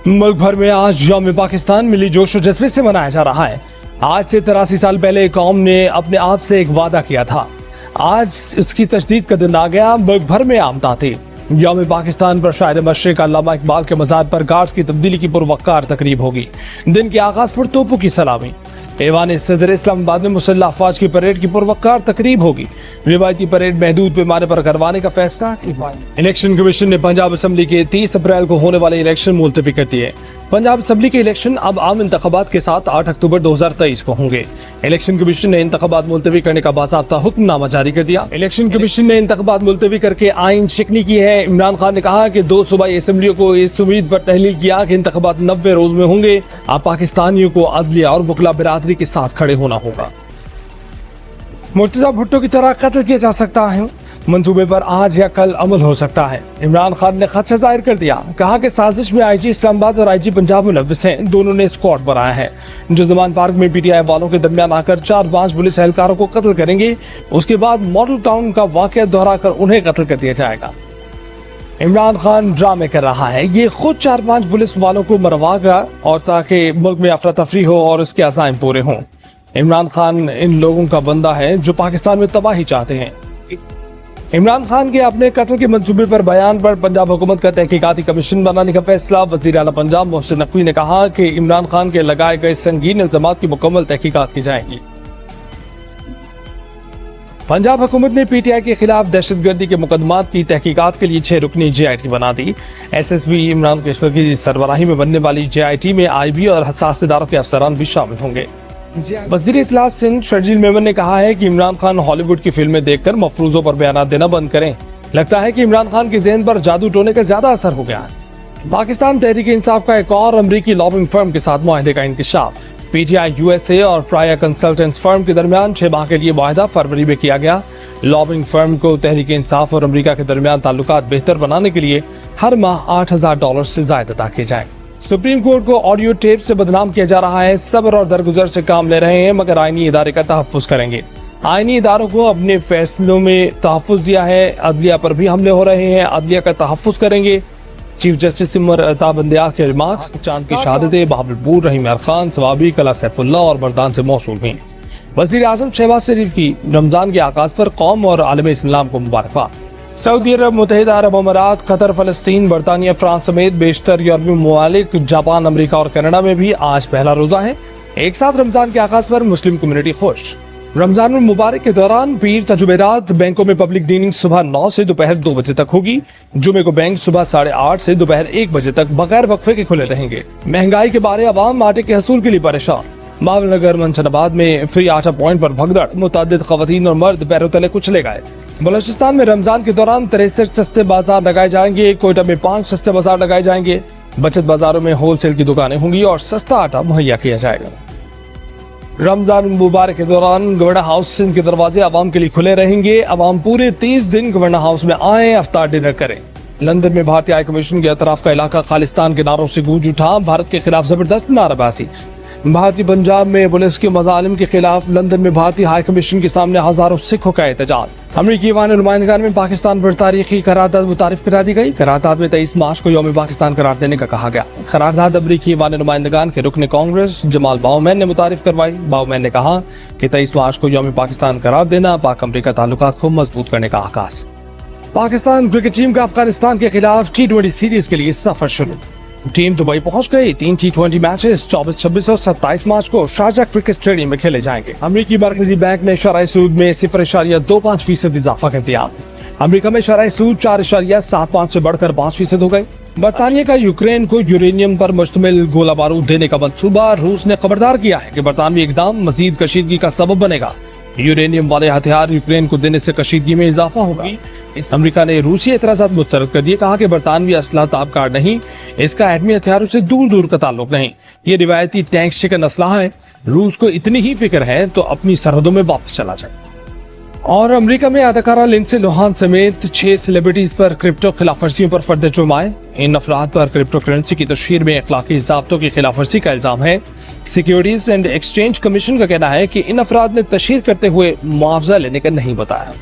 मुल्क भर में आज यौम पाकिस्तान मिली जोश और जज्बे से मनाया जा रहा है। आज से 83 साल पहले कौम ने अपने आप से एक वादा किया था। आज उसकी तजदीद का दिन आ गया। मुल्क भर में आमदा थी। यौम पाकिस्तान पर शायर मशरिक अल्लामा इकबाल के मज़ार पर गार्ड्स की तब्दीली की पुरवक्कार तकरीब होगी। दिन के आगाज पर तोपों की सलामी। ऐवान सदर इस्लामाबाद में मुसल्लह अफवाज की परेड की पुरवक्कार तकरीब होगी। रिवायती परेड महदूद पैमाने पर करवाने का फैसला। इलेक्शन कमीशन ने पंजाब असम्बली के 30 अप्रैल को होने वाले इलेक्शन मुलतवी कर दिए। पंजाब असम्बली के इलेक्शन अब आम इंतखाबात के साथ 8 अक्टूबर 2023 को होंगे। इलेक्शन कमीशन ने इंतखाबात मुलतवी करने का बाज़ाब्ता हुक्मनामा जारी कर दिया। इलेक्शन कमीशन ने इंतखाबात मुलतवी करके आइन शिकनी की है। इमरान खान ने कहा कि 2 सूबाई असम्बलियों को इस उम्मीद पर तहलील किया कि इंतखाबात 90 रोज में होंगे। अब पाकिस्तानियों को अदलिया और वकला बिरादरी के साथ खड़े होना होगा। मुर्तज़ा भुट्टो की तरह कत्ल किया जा सकता है, मंसूबे पर आज या कल अमल हो सकता है। इमरान खान ने खदशा जाहिर कर दिया। कहा कि साजिश में आईजी इस्लामाबाद और आईजी पंजाब मुलव्विस हैं। दोनों ने स्क्वाड बनाया है जो जमान पार्क में पीटीआई वालों के दरमियान आकर 4-5 पुलिस एहलकारों को कत्ल करेंगे। उसके बाद मॉडल टाउन का वाकया दोहरा कर उन्हें कत्ल कर दिया जाएगा। इमरान खान ड्रामे कर रहा है। ये खुद 4-5 पुलिस वालों को मरवाएगा और ताकि मुल्क में अफरा तफरी हो और उसके अज़ाइम पूरे हों। इमरान खान इन लोगों का बंदा है जो पाकिस्तान में तबाही चाहते हैं। इमरान खान के अपने कत्ल के मंसूबे पर बयान पर पंजाब हुकूमत का तहकीकाती कमीशन बनाने का फैसला। वज़ीर आला पंजाब मोहसिन नकवी ने कहा कि इमरान खान के लगाए गए संगीन इल्जामात की मुकम्मल तहकीकात की जाएगी। पंजाब हुकूमत ने पीटीआई के खिलाफ दहशतगर्दी के मुकदमात की तहकीकात के लिए 6 रुकनी JIT बना दी। SSP इमरान केशवर की सरबराही में बनने वाली JIT में IB और हसास इदारों के अफसरान भी शामिल होंगे। वज़ीर इत्तलात सिंध शर्जील मेमन ने कहा है कि इमरान खान हॉलीवुड की फिल्में देखकर मफरूजों पर बयान देना बंद करें। लगता है कि इमरान खान के ज़हन पर जादू टोने का ज्यादा असर हो गया है। पाकिस्तान तहरीक इंसाफ का एक और अमरीकी लॉबिंग फर्म के साथ मुआहदे का इंकशाफ। PTI USA और प्राया कंसल्टेंट्स फर्म के दरमियान 6 माह के लिए मुआहदा फरवरी में किया गया। लॉबिंग फर्म को तहरीक इंसाफ और अमरीका के दरमियान ताल्लुकात बेहतर बनाने के लिए हर माह $8,000 से ज्यादा अदा किए जाएंगे। सुप्रीम कोर्ट को ऑडियो टेप से बदनाम किया जा रहा है। सब्र और दरगुजर से काम ले रहे हैं मगर आईनी इदारे का तहफ़्फ़ुज़ करेंगे। आईनी इदारों को अपने फैसलों में तहफ़्फ़ुज़ दिया है। अदलिया पर भी हमले हो रहे हैं, अदलिया का तहफ़्फ़ुज़ करेंगे। चीफ जस्टिस इमर अता बंदियार के रिमार्क्स चांद की शहादतें बहावलपुर, रहीम यार खान, सवाबी, कला सैफुल्लाह और बरदान से मौसूल हुई। वज़ीर आज़म शहबाज शरीफ की रमज़ान के आगाज़ पर कौम और आलम इस्लाम को मुबारकबाद। सऊदी अरब, मुत्तहिदा अरब अमारात, कतर, फ़लस्तीन, बरतानिया, फ्रांस समेत बेशतर यूरोपीय ममालिक, जापान, अमेरिका और कनाडा में भी आज पहला रोज़ा है। एक साथ रमज़ान के आगाज़ पर मुस्लिम कम्युनिटी खुश। रमज़ान मुबारक के दौरान पीर तजुमेरात बैंकों में पब्लिक डीलिंग सुबह 9 से दोपहर 2 बजे तक होगी। जुमे को बैंक सुबह 8:30 से दोपहर 1 बजे तक बगैर वक्फे के खुले रहेंगे। महंगाई के बारे अवाम आटे के हसूल के लिए परेशान। बाबनगर मनशनाबाद में फ्री आटा पॉइंट पर भगदड़, मुतअद्दिद खवातीन और मर्द पैरों तले कुचले गए। बलोचिस्तान में रमजान के दौरान 63 सस्ते बाजार लगाए जाएंगे। कोयटा में 5 सस्ते बाजार लगाए जाएंगे। बचत बाजारों में होलसेल की दुकानें होंगी और सस्ता आटा मुहैया किया जाएगा। रमजान मुबारक के दौरान गवर्नर हाउस सिंध के दरवाजे आवाम के लिए खुले रहेंगे। आवाम पूरे 30 दिन गवर्नर हाउस में आए, अफ्तार डिनर करें। लंदन में भारतीय हाई कमीशन के अतराफ का इलाका खालिस्तान के नारों से गूंज उठा। भारत के खिलाफ जबरदस्त नारेबाजी। भारतीय पंजाब में पुलिस के मजालिम के खिलाफ लंदन में भारतीय हाई कमीशन के सामने हजारों सिखों का एहतजाज। अमरीकी ईवान नुमाइंदगान में पाकिस्तान पर तारीखी करारदाद मुतारिफ करा दी गई। करारदाद में 23 मार्च को यौम पाकिस्तान करार देने का कहा गया। करारदाद अमरीकी ईवान नुमाइंदगान के रुकन कांग्रेस जमाल बाउमैन ने मुतारिफ करवाई। बाउमैन ने कहा कि 23 मार्च को यौम पाकिस्तान करार देना पाक अमरीका ताल्लुकात को मजबूत करने का आगाज। पाकिस्तान क्रिकेट टीम का अफगानिस्तान के खिलाफ T20 सीरीज के लिए सफर शुरू। टीम दुबई पहुंच गई। 3 T20 मैचेस 24, 26 और 27 मार्च को शारजाह क्रिकेट स्टेडियम में खेले जाएंगे। अमेरिकी मरकजी बैंक ने शरह सूद में 0.25% इजाफा कर दिया। अमेरिका में शरह सूद 4.75 से बढ़कर 5% हो गई। बरतानिया का यूक्रेन को यूरेनियम पर मुश्तमिल गोला बारूद देने का मंसूबा। रूस ने खबरदार किया है कि बरतानवी इकदाम मजीद कशीदगी का सबब बनेगा। यूरेनियम वाले हथियार यूक्रेन को देने से कशीदगी में इजाफा होगा। इस अमेरिका ने रूसी एतराज़ात मुस्तरद कर दिए। कहा कि बरतानवी असला ताबकार नहीं, इसका एटमी हथियारों से दूर दूर का ताल्लुक नहीं। ये रिवायती टैंक शिकन असलहा है। रूस को इतनी ही फिक्र है तो अपनी सरहदों में वापस चला जाए। और अमेरिका में अदाकारा लिंडसे लोहान समेत 6 सेलिब्रिटीज पर क्रिप्टो खिलाफ वर्जियों पर फर्द जुर्म आए। इन अफराद पर क्रिप्टो करेंसी की तशहीर में अखलाकी ज़ाब्तों की खिलाफ वर्जी का इल्जाम है। सिक्योरिटीज एंड एक्सचेंज कमीशन का कहना है कि इन अफराद ने तशहीर करते हुए मुआवजा लेने का नहीं बताया।